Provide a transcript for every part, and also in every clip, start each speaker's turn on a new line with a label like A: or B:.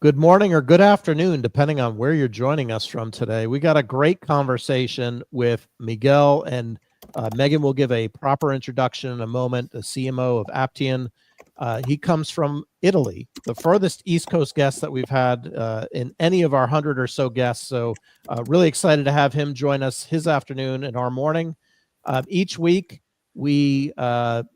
A: Good morning or good afternoon, depending on where you're joining us from today. We got a great conversation with Miguel, and Megan will give a proper introduction in a moment, the CMO of Aptean. He comes from Italy, the furthest East Coast guest that we've had in any of our 100 or so guests. So really excited to have him join us his afternoon and our morning. Each week, we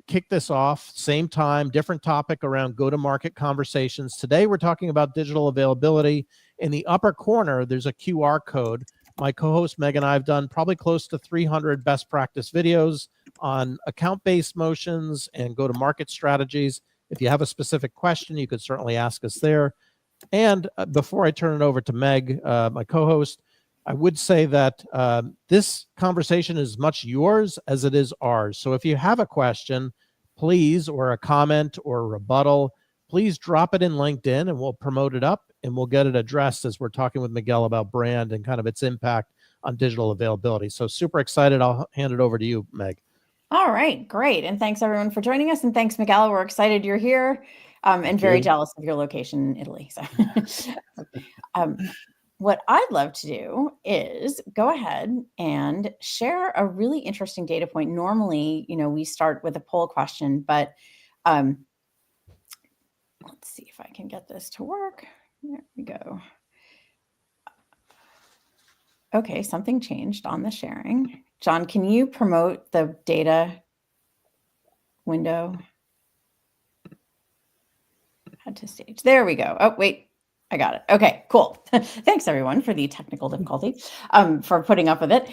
A: kick this off, same time, different topic around go-to-market conversations. Today, we're talking about digital availability. In the upper corner, there's a QR code. My co-host Meg and I have done probably close to 300 best practice videos on account-based motions and go-to-market strategies. If you have a specific question, you could certainly ask us there. And before I turn it over to Meg, my co-host, I would say that this conversation is much yours as it is ours. So if you have a question, please, or a comment or a rebuttal, please drop it in LinkedIn and we'll promote it up and we'll get it addressed as we're talking with Miguel about brand and kind of its impact on digital availability. So super excited. I'll hand it over to you, Meg.
B: All right, great. And thanks everyone for joining us. And thanks, Miguel. We're excited you're here and very jealous of your location in Italy. So what I'd love to do is go ahead and share a really interesting data point. Normally, we start with a poll question, but let's see if I can get this to work. There we go. Okay, something changed on the sharing. John, can you promote the data window? Add to stage. There we go. Oh, wait. I got it. Okay, cool. Thanks everyone for the technical difficulty, for putting up with it.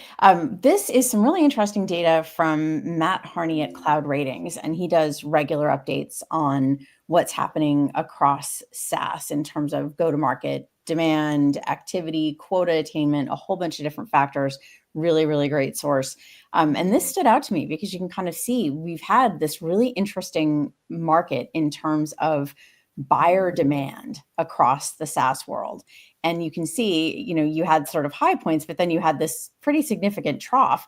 B: This is some really interesting data from Matt Harney at Cloud Ratings, and he does regular updates on what's happening across SaaS in terms of go-to-market demand, activity, quota attainment, a whole bunch of different factors. Really, really great source. And this stood out to me because you can kind of see we've had this really interesting market in terms of buyer demand across the SaaS world. And you can see, you had sort of high points, but then you had this pretty significant trough,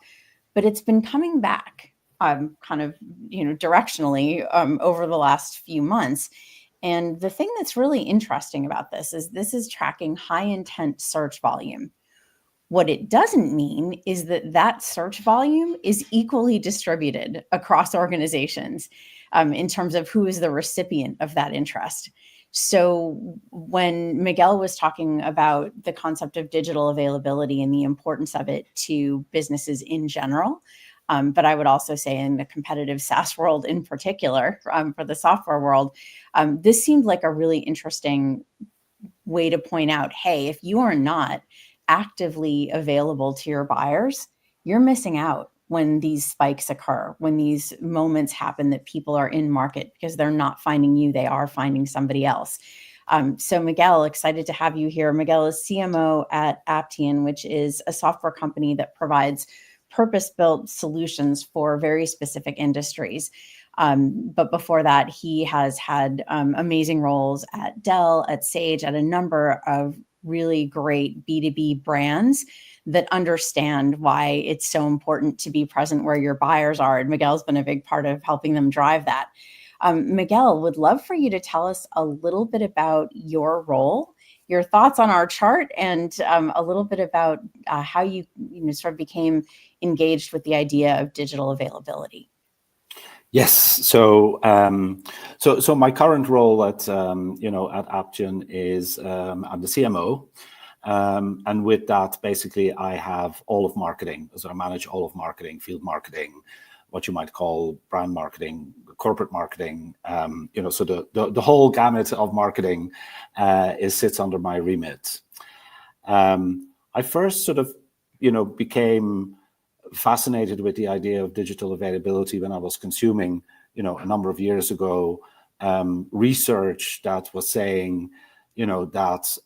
B: but it's been coming back kind of, directionally over the last few months. And the thing that's really interesting about this is tracking high intent search volume. What it doesn't mean is that search volume is equally distributed across organizations in terms of who is the recipient of that interest. So when Miguel was talking about the concept of digital availability and the importance of it to businesses in general, but I would also say in the competitive SaaS world in particular, for the software world, this seemed like a really interesting way to point out, hey, if you are not actively available to your buyers, you're missing out when these spikes occur, when these moments happen that people are in market because they're not finding you, they are finding somebody else. So Miguel, excited to have you here. Miguel is CMO at Aptean, which is a software company that provides purpose-built solutions for very specific industries. But before that, he has had amazing roles at Dell, at Sage, at a number of really great B2B brands that understand why it's so important to be present where your buyers are. And Miguel's been a big part of helping them drive that. Miguel, would love for you to tell us a little bit about your role, your thoughts on our chart, and a little bit about how you sort of became engaged with the idea of digital availability.
C: Yes. So my current role at Aptean is I'm the CMO, and with that, basically, I have all of marketing. So I manage all of marketing, field marketing, what you might call brand marketing, corporate marketing. So the whole gamut of marketing sits under my remit. I first sort of became fascinated with the idea of digital availability when I was consuming, a number of years ago, research that was saying, that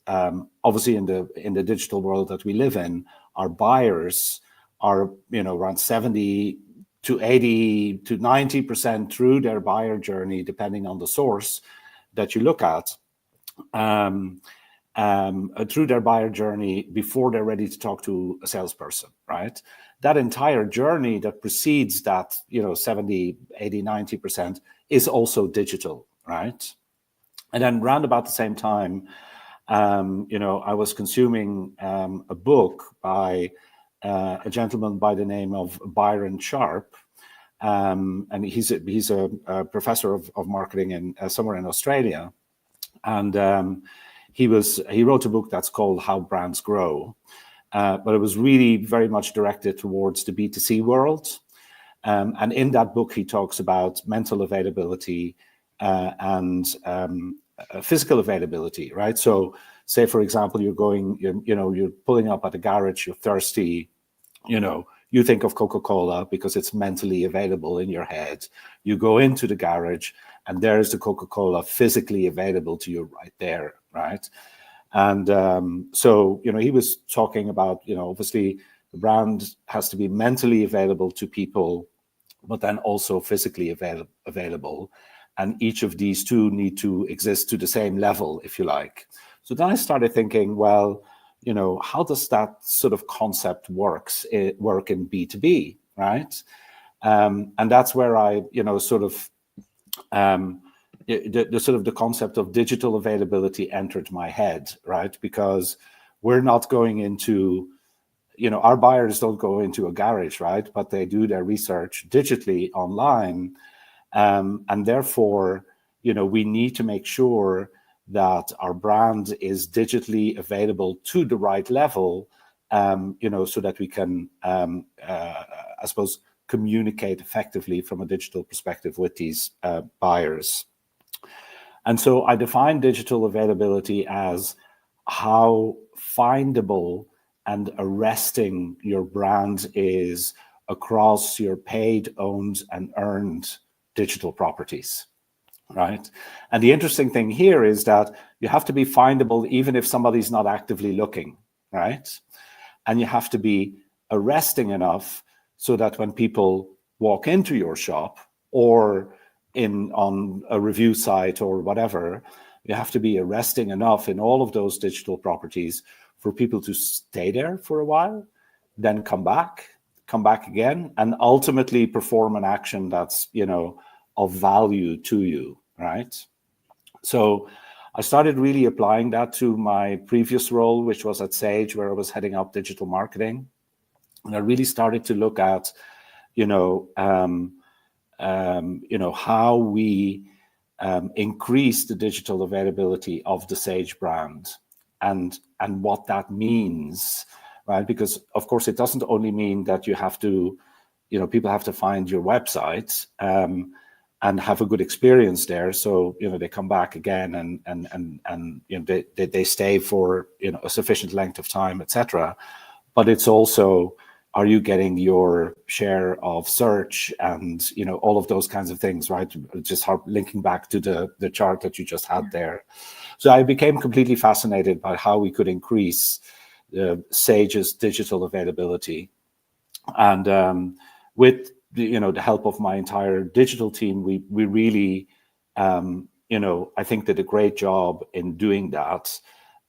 C: obviously in the digital world that we live in, our buyers are, around 70 to 80 to 90% through their buyer journey, depending on the source that you look at, through their buyer journey before they're ready to talk to a salesperson, right? That entire journey that precedes that, 70, 80, 90% is also digital, right? And then round about the same time, I was consuming a book by a gentleman by the name of Byron Sharp, and he's a professor of marketing in somewhere in Australia, and he wrote a book that's called How Brands Grow, but it was really very much directed towards the B2C world. And in that book, he talks about mental availability and physical availability, right? So, say for example, you're pulling up at a garage, you're thirsty, you think of Coca-Cola because it's mentally available in your head. You go into the garage, and there's the Coca-Cola physically available to you right there, right? And so, he was talking about, obviously the brand has to be mentally available to people, but then also physically available. And each of these two need to exist to the same level, if you like. So then I started thinking, well, how does that sort of concept work in B2B, right? And that's where I, the concept of digital availability entered my head, right? Because we're not going into, our buyers don't go into a garage, right? But they do their research digitally online. And therefore, we need to make sure that our brand is digitally available to the right level, so that we can, I suppose, communicate effectively from a digital perspective with these buyers. And so I define digital availability as how findable and arresting your brand is across your paid, owned, and earned digital properties, right? And the interesting thing here is that you have to be findable even if somebody's not actively looking, right? And you have to be arresting enough so that when people walk into your shop or on a review site or whatever, you have to be arresting enough in all of those digital properties for people to stay there for a while, then come back again, and ultimately perform an action that's, of value to you, right? So I started really applying that to my previous role, which was at Sage, where I was heading up digital marketing. And I really started to look at, how we increase the digital availability of the Sage brand and what that means, right? Because of course it doesn't only mean that you have to, people have to find your website and have a good experience there, so they come back again and they stay for a sufficient length of time, etc. But it's also, are you getting your share of search and all of those kinds of things, right? Just linking back to the chart that you just had there. So I became completely fascinated by how we could increase Sage's digital availability, and with the help of my entire digital team, we really I think did a great job in doing that,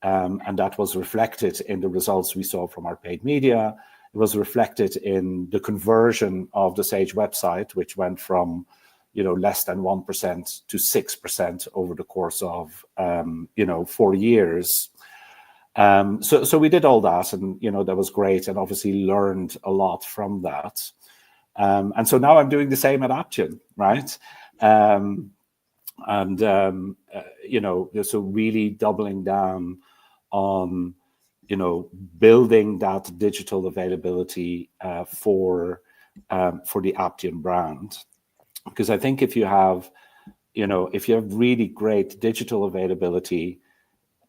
C: and that was reflected in the results we saw from our paid media. It was reflected in the conversion of the Sage website, which went from less than 1% to 6% over the course of 4 years. So we did all that, and that was great, and obviously learned a lot from that. And so now I'm doing the same at Aptean, right? So really doubling down on building that digital availability for the Aptean brand, because I think if you have really great digital availability,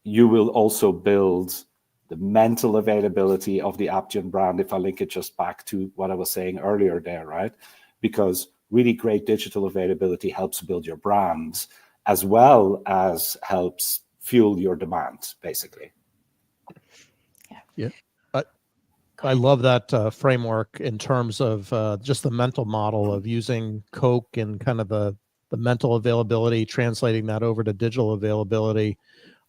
C: you will also build the mental availability of the Aptean brand, if I link it just back to what I was saying earlier there, right? Because really great digital availability helps build your brand as well as helps fuel your demand, basically.
A: Yeah. I love that framework in terms of just the mental model of using Coke and kind of the mental availability, translating that over to digital availability.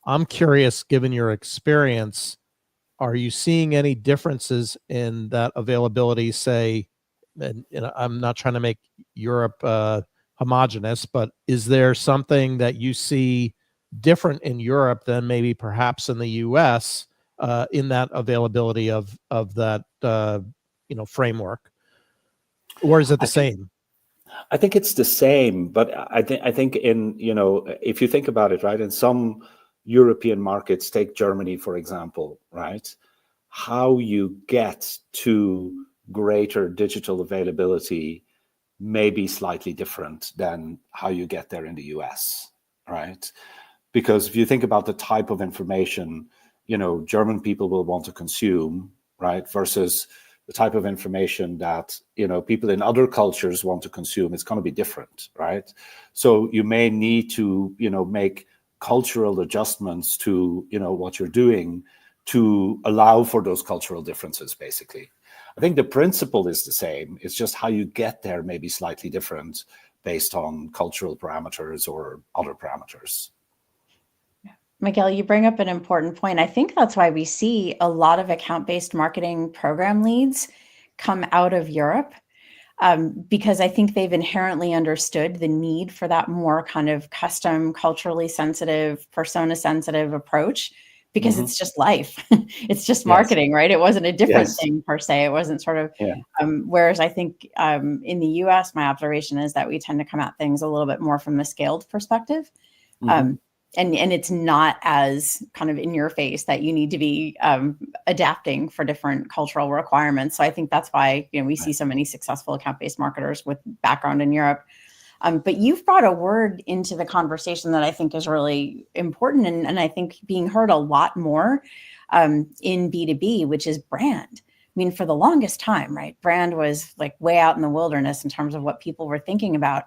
A: I'm curious, given your experience, are you seeing any differences in that availability, say, and I'm not trying to make Europe homogenous, but is there something that you see different in Europe than maybe perhaps in the US in that availability of that framework, or is it the same?
C: I think it's the same, but I think in, if you think about it, right, in some European markets, take Germany for example, right, how you get to greater digital availability may be slightly different than how you get there in the US, right? Because if you think about the type of information, German people will want to consume, right, versus the type of information that, people in other cultures want to consume, it's going to be different, right? So you may need to, make cultural adjustments to, what you're doing to allow for those cultural differences, basically. I think the principle is the same. It's just how you get there may be slightly different based on cultural parameters or other parameters.
B: Miguel, you bring up an important point. I think that's why we see a lot of account-based marketing program leads come out of Europe, because I think they've inherently understood the need for that more kind of custom, culturally sensitive, persona sensitive approach, because it's just life. It's just marketing, right? It wasn't a different thing per se. It wasn't sort of, whereas I think in the US, my observation is that we tend to come at things a little bit more from the scaled perspective. And it's not as kind of in your face that you need to be adapting for different cultural requirements. So I think that's why we see so many successful account-based marketers with background in Europe. But you've brought a word into the conversation that I think is really important, and I think being heard a lot more in B2B, which is brand. I mean, for the longest time, right? Brand was like way out in the wilderness in terms of what people were thinking about.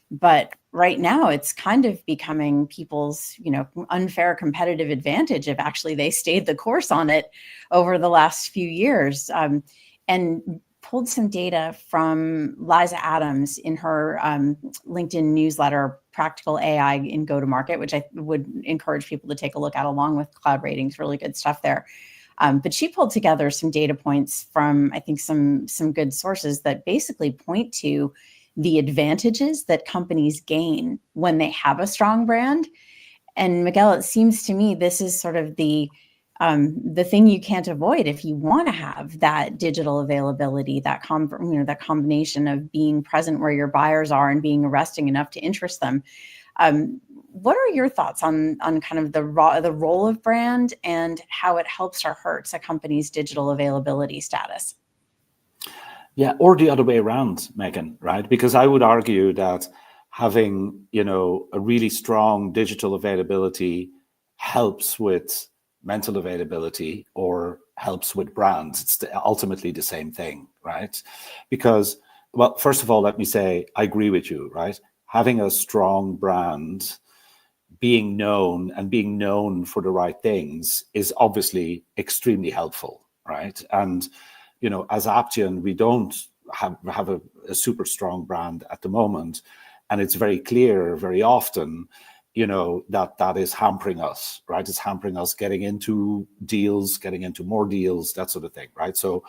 B: But right now it's kind of becoming people's, unfair competitive advantage if actually they stayed the course on it over the last few years. And pulled some data from Liza Adams in her LinkedIn newsletter, Practical AI in Go-to-Market, which I would encourage people to take a look at along with Cloud Ratings, really good stuff there. But she pulled together some data points from, I think, some good sources that basically point to the advantages that companies gain when they have a strong brand. And Miguel, it seems to me this is sort of the thing you can't avoid if you want to have that digital availability, that that combination of being present where your buyers are and being arresting enough to interest them. What are your thoughts on kind of the role of brand and how it helps or hurts a company's digital availability status?
C: Yeah, or the other way around, Megan, right? Because I would argue that having, a really strong digital availability helps with mental availability or helps with brands. It's ultimately the same thing, right? Because, well, first of all, let me say, I agree with you, right? Having a strong brand, being known for the right things is obviously extremely helpful, right? And as Aptean, we don't have a super strong brand at the moment. And it's very clear very often, that is hampering us, right? It's hampering us getting into deals, getting into more deals, that sort of thing, right? So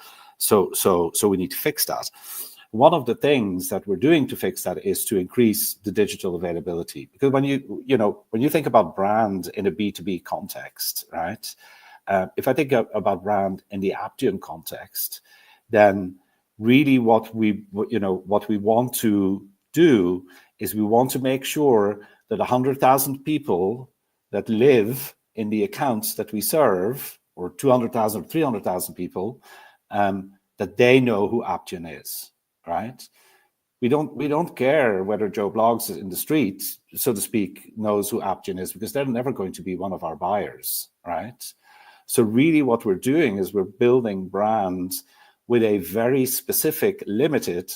C: we need to fix that. One of the things that we're doing to fix that is to increase the digital availability. Because when you think about brand in a B2B context, right? If I think about brand in the Aptean context, then really what we want to do is we want to make sure that 100,000 people that live in the accounts that we serve, or 200,000 or 300,000 people, that they know who Aptean is, right? We don't care whether Joe Bloggs in the street, so to speak, knows who Aptean is, because they're never going to be one of our buyers, right? So really what we're doing is we're building brands with a very specific, limited,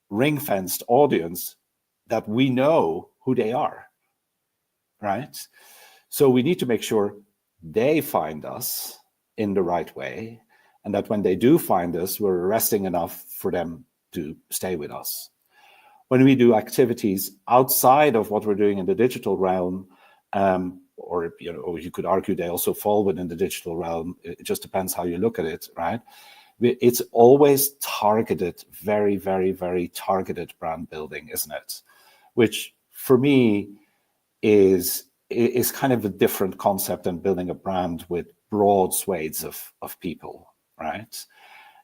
C: ring-fenced audience that we know who they are, right? So we need to make sure they find us in the right way, and that when they do find us, we're arresting enough for them to stay with us. When we do activities outside of what we're doing in the digital realm, or you could argue they also fall within the digital realm. It just depends how you look at it, right? It's always targeted, very, very, very targeted brand building, isn't it? Which for me is is kind of a different concept than building a brand with broad swathes of people, right?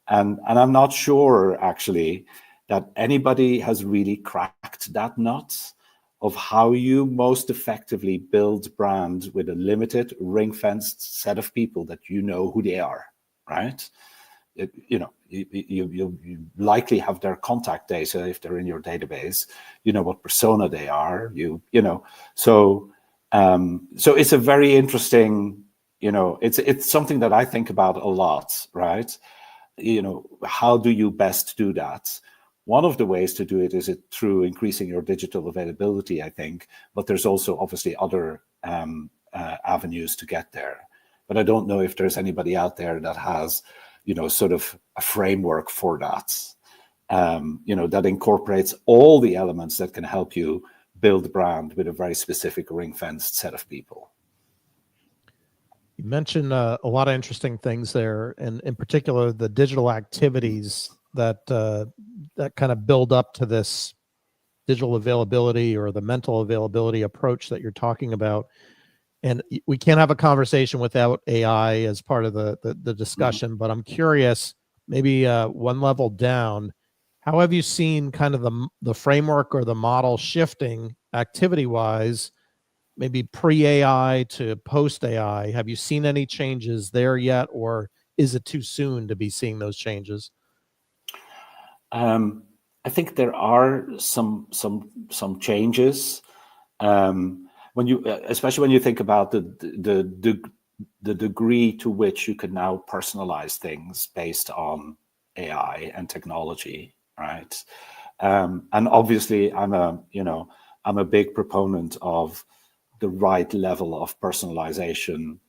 C: And I'm not sure actually that anybody has really cracked that nut of how you most effectively build brand with a limited ring-fenced set of people that you know who they are, right? You likely have their contact data if they're in your database. You know what persona they are. So it's a very interesting. It's something that I think about a lot, right? How do you best do that? One of the ways to do it is through increasing your digital availability, I think, but there's also obviously other avenues to get there. But I don't know if there's anybody out there that has, sort of a framework for that, that incorporates all the elements that can help you build a brand with a very specific ring-fenced set of people.
A: You mentioned a lot of interesting things there, and in particular, the digital activities that kind of build up to this digital availability or the mental availability approach that you're talking about. And we can't have a conversation without AI as part of the discussion, but I'm curious, maybe one level down, how have you seen kind of the framework or the model shifting activity-wise, maybe pre-AI to post-AI? Have you seen any changes there yet, or is it too soon to be seeing those changes?
C: I think there are some changes. Especially when you think about the degree to which you can now personalize things based on AI and technology, right? And obviously, I'm a big proponent of the right level of personalization,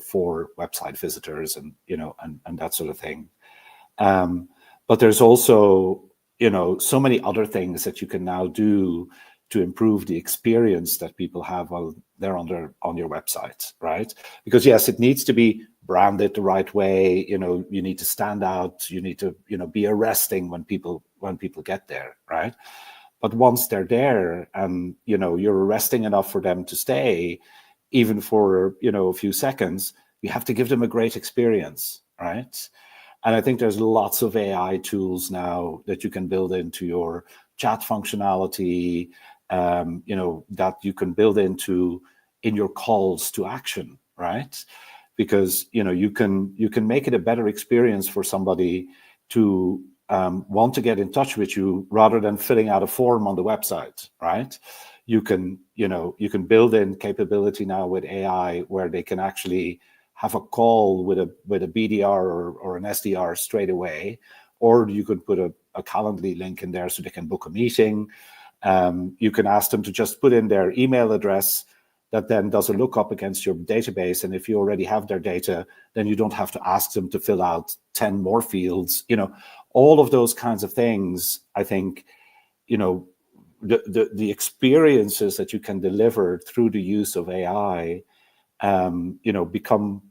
C: for website visitors and that sort of thing. But there's also, so many other things that you can now do to improve the experience that people have while they're on your website, right? Because yes, it needs to be branded the right way. You need to stand out. You need to, be arresting when people get there, right? But once they're there and, you're arresting enough for them to stay, even for, a few seconds, you have to give them a great experience, right? And I think there's lots of AI tools now that you can build into your chat functionality, that you can build in your calls to action, right? Because, you can make it a better experience for somebody to want to get in touch with you rather than filling out a form on the website, right? You can build in capability now with AI where they can actually have a call with a BDR or an SDR straight away, or you could put a Calendly link in there so they can book a meeting. You can ask them to just put in their email address that then does a lookup against your database. And if you already have their data, then you don't have to ask them to fill out 10 more fields. All of those kinds of things, I think, the experiences that you can deliver through the use of AI, become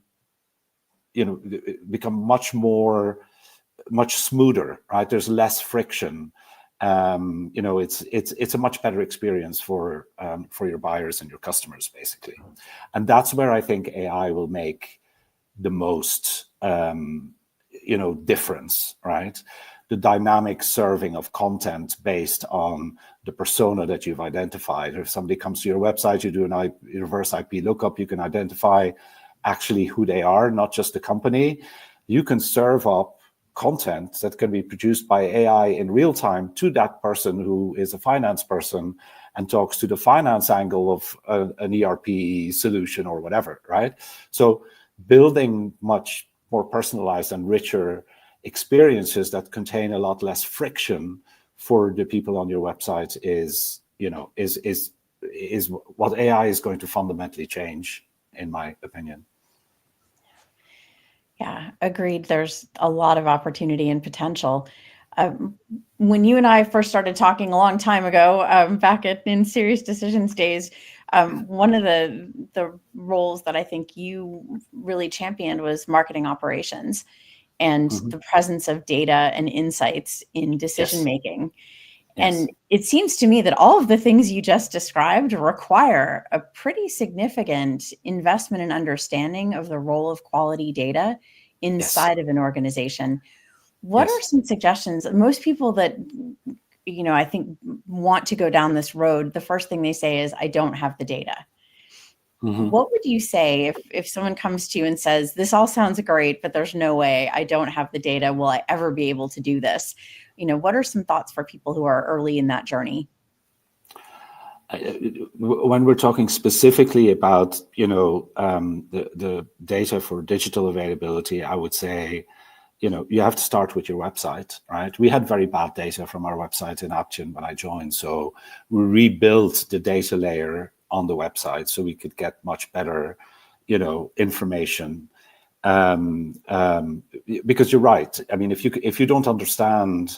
C: much smoother, right? There's less friction. It's a much better experience for your buyers and your customers, basically. And that's where I think AI will make the most, difference, right? The dynamic serving of content based on the persona that you've identified. If somebody comes to your website, you do a reverse IP lookup, you can identify actually who they are, not just the company. You can serve up content that can be produced by AI in real time to that person who is a finance person and talks to the finance angle of an ERP solution or whatever, right? So building much more personalized and richer experiences that contain a lot less friction for the people on your website is what AI is going to fundamentally change, in my opinion.
B: Yeah, agreed. There's a lot of opportunity and potential. When you and I first started talking a long time ago, back in Serious Decisions days, one of the roles that I think you really championed was marketing operations and the presence of data and insights in decision making. And it seems to me that all of the things you just described require a pretty significant investment and understanding of the role of quality data inside of an organization. What are some suggestions? Most people that, I think want to go down this road, the first thing they say is, I don't have the data. What would you say if someone comes to you and says, this all sounds great, but there's no way, I don't have the data, will I ever be able to do this? What are some thoughts for people who are early in that journey?
C: When we're talking specifically about, the data for digital availability, I would say, you have to start with your website, right? We had very bad data from our website in Aptean when I joined. So we rebuilt the data layer on the website so we could get much better, information. Because you're right. I mean, if you don't understand,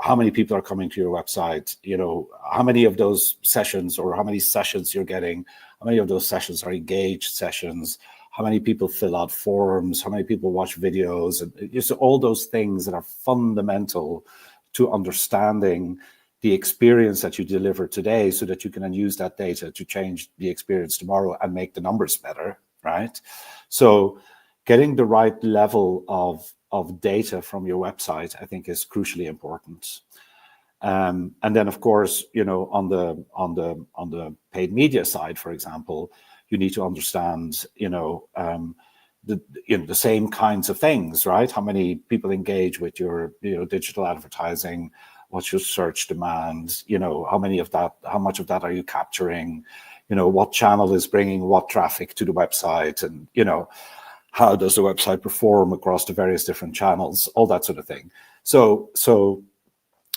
C: how many people are coming to your website, how many of those sessions or how many sessions you're getting, how many of those sessions are engaged sessions, how many people fill out forms, how many people watch videos, and just all those things that are fundamental to understanding the experience that you deliver today so that you can then use that data to change the experience tomorrow and make the numbers better, right? So getting the right level of data from your website, I think, is crucially important. And then, of course, on the paid media side, for example, you need to understand, the same kinds of things, right? How many people engage with your, digital advertising? What's your search demand? How much of that are you capturing? What channel is bringing what traffic to the website? And, how does the website perform across the various different channels? All that sort of thing. So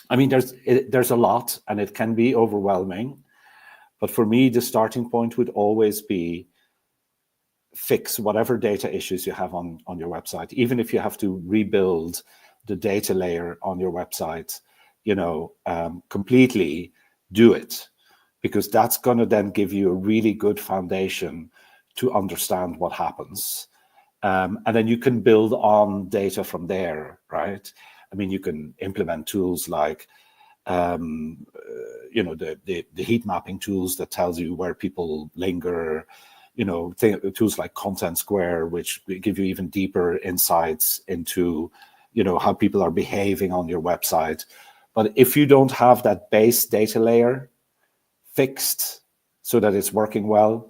C: I mean, there's a lot, and it can be overwhelming. But for me, the starting point would always be fix whatever data issues you have on your website. Even if you have to rebuild the data layer on your website, completely, do it. Because that's going to then give you a really good foundation to understand what happens. And then you can build on data from there, right? I mean, you can implement tools like, the heat mapping tools that tells you where people linger, tools like Content Square, which give you even deeper insights into, how people are behaving on your website. But if you don't have that base data layer fixed so that it's working well,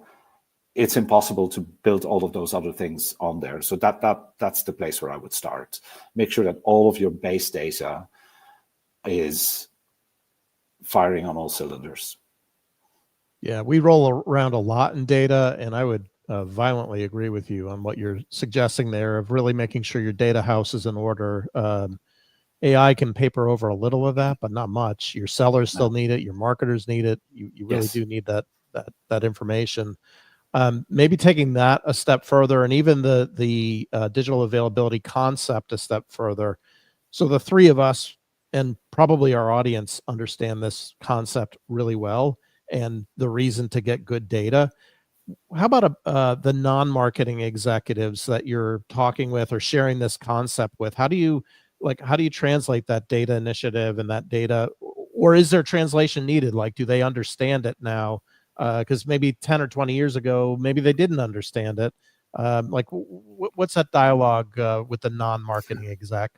C: it's impossible to build all of those other things on there. So that's the place where I would start. Make sure that all of your base data is firing on all cylinders.
A: Yeah, we roll around a lot in data, and I would violently agree with you on what you're suggesting there of really making sure your data house is in order. AI can paper over a little of that, but not much. Your sellers still need it. Your marketers need it. You really do need that information. Maybe taking that a step further, and even the digital availability concept a step further. So the three of us, and probably our audience, understand this concept really well and the reason to get good data. How about the non-marketing executives that you're talking with or sharing this concept with? How do you translate that data initiative and that data, or is there translation needed? Like, do they understand it now? Because maybe 10 or 20 years ago, maybe they didn't understand it. What's that dialogue with the non-marketing exec?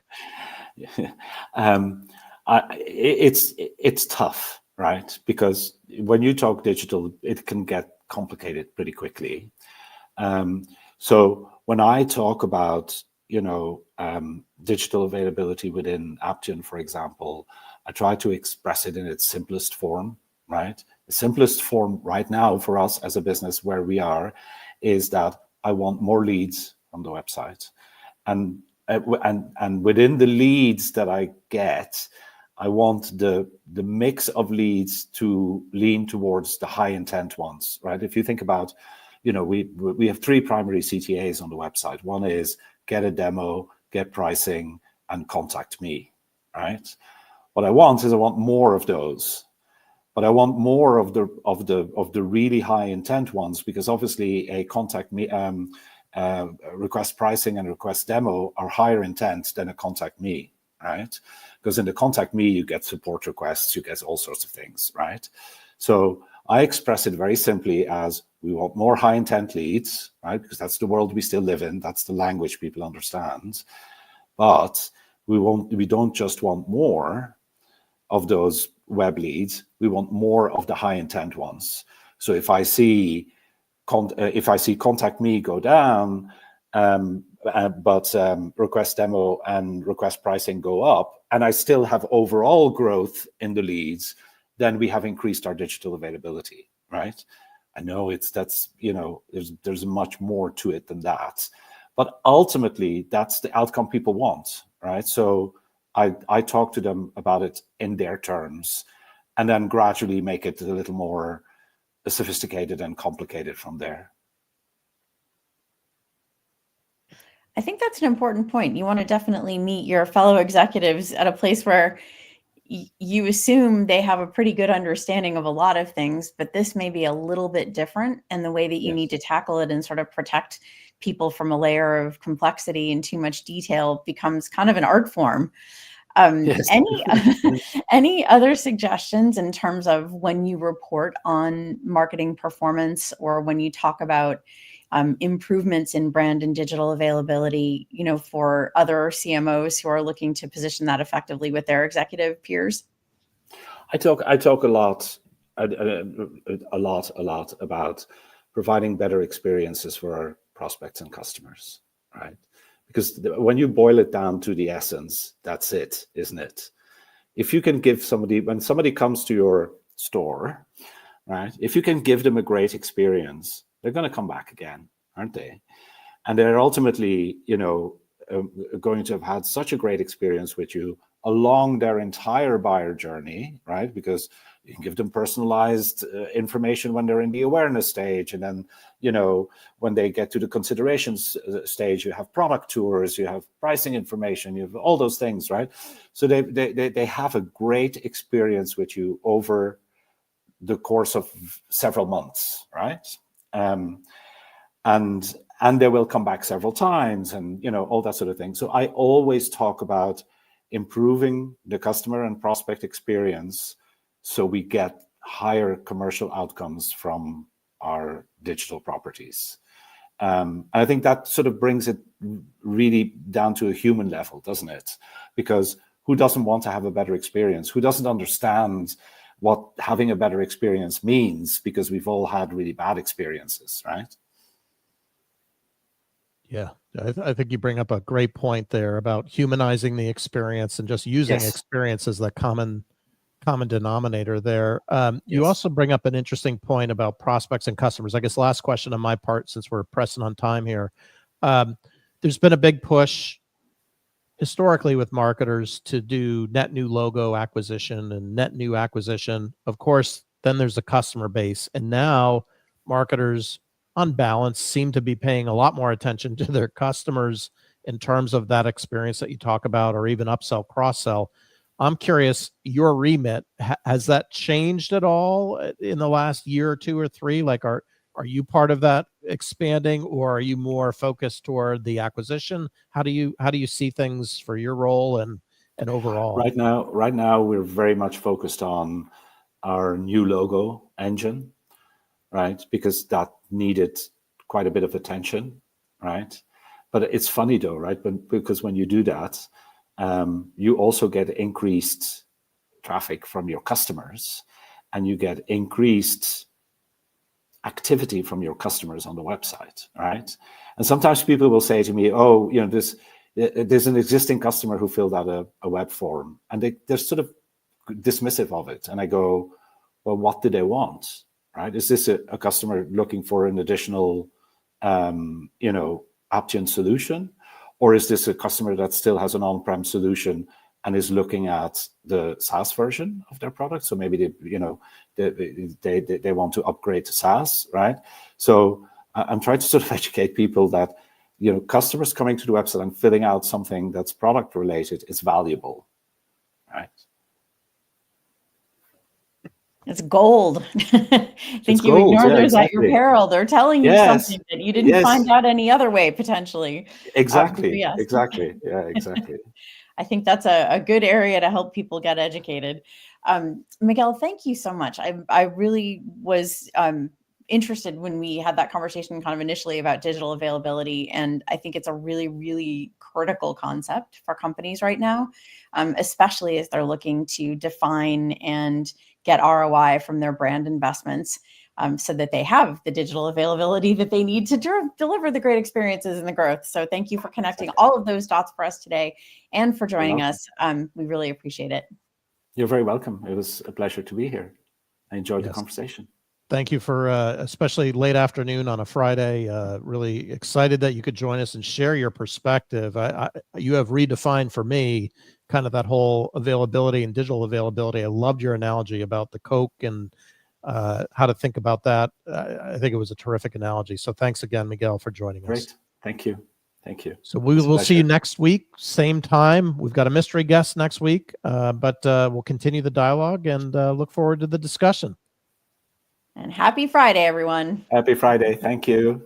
C: It's tough, right? Because when you talk digital, it can get complicated pretty quickly. So when I talk about, digital availability within Aptean, for example, I try to express it in its simplest form, right? The simplest form right now for us as a business where we are is that I want more leads on the website. And within the leads that I get, I want the mix of leads to lean towards the high intent ones, right? If you think about, we have three primary CTAs on the website. One is get a demo, get pricing, and contact me, right? What I want is I want more of those, but I want more of the really high intent ones, because obviously a contact me, request pricing and request demo are higher intent than a contact me, right? Because in the contact me, you get support requests, you get all sorts of things, right? So I express it very simply as we want more high intent leads, right? Because that's the world we still live in. That's the language people understand. But we don't just want more of those web leads. We want more of the high intent ones. So if I see contact me go down, but request demo and request pricing go up, and I still have overall growth in the leads, then we have increased our digital availability, right? I know there's much more to it than that, but ultimately that's the outcome people want, right? So I talk to them about it in their terms, and then gradually make it a little more sophisticated and complicated from there.
B: I think that's an important point. You want to definitely meet your fellow executives at a place where you assume they have a pretty good understanding of a lot of things, but this may be a little bit different, and the way that you need to tackle it and sort of protect people from a layer of complexity and too much detail becomes kind of an art form.
C: Yes.
B: Any other suggestions in terms of when you report on marketing performance, or when you talk about improvements in brand and digital availability, for other CMOs who are looking to position that effectively with their executive peers?
C: I talk a lot about providing better experiences for our prospects and customers, right? Because when you boil it down to the essence, that's it, isn't it? If you can give when somebody comes to your store, right? If you can give them a great experience, they're going to come back again, aren't they? And they're ultimately, going to have had such a great experience with you along their entire buyer journey, right? Because you can give them personalized information when they're in the awareness stage, and then, when they get to the consideration stage, you have product tours, you have pricing information, you have all those things, right? So they have a great experience with you over the course of several months, right? And they will come back several times, and all that sort of thing. So I always talk about improving the customer and prospect experience so we get higher commercial outcomes from our digital properties. And I think that sort of brings it really down to a human level, doesn't it? Because who doesn't want to have a better experience? Who doesn't understand what having a better experience means? Because we've all had really bad experiences, right?
A: Yeah, I think you bring up a great point there about humanizing the experience and just using experience as the common denominator there. You also bring up an interesting point about prospects and customers. I guess last question on my part, since we're pressing on time here. There's been a big push historically with marketers to do net new logo acquisition and net new acquisition. Of course, then there's the customer base. And now marketers, on balance, seem to be paying a lot more attention to their customers in terms of that experience that you talk about, or even upsell, cross-sell. I'm curious, your remit, has that changed at all in the last year or two or three? Like, are you part of that expanding, or are you more focused toward the acquisition? How do you see things for your role and overall?
C: Right now, we're very much focused on our new logo engine, right? Because that needed quite a bit of attention, right? But it's funny though, right? Because when you do that, you also get increased traffic from your customers, and you get increased activity from your customers on the website, right? And sometimes people will say to me, "Oh, there's an existing customer who filled out a web form," and they're sort of dismissive of it. And I go, "Well, what do they want?" Right? Is this a customer looking for an additional, Aptean solution? Or is this a customer that still has an on-prem solution and is looking at the SaaS version of their product? So maybe they want to upgrade to SaaS, right? So I'm trying to sort of educate people that, customers coming to the website and filling out something that's product related is valuable, right?
B: It's gold. Think you
C: gold.
B: ignore
C: Yeah,
B: those at your
C: exactly.
B: peril. They're telling you something that you didn't find out any other way, potentially.
C: Exactly.
B: Yes.
C: Exactly. Yeah, exactly.
B: I think that's a good area to help people get educated. Miguel, thank you so much. I really was interested when we had that conversation kind of initially about digital availability. And I think it's a really, really critical concept for companies right now, especially as they're looking to define and get ROI from their brand investments, so that they have the digital availability that they need to deliver the great experiences and the growth. So thank you for connecting all of those dots for us today and for joining us. We really appreciate it.
C: You're very welcome. It was a pleasure to be here. I enjoyed the conversation.
A: Thank you for especially late afternoon on a Friday. Really excited that you could join us and share your perspective. You have redefined for me kind of that whole availability and digital availability. I loved your analogy about the Coke and how to think about that. I think it was a terrific analogy. So thanks again, Miguel, for joining us.
C: Great. Thank you. Thank you.
A: So we will see you next week, same time. We've got a mystery guest next week, but we'll continue the dialogue and look forward to the discussion.
B: And happy Friday, everyone.
C: Happy Friday. Thank you.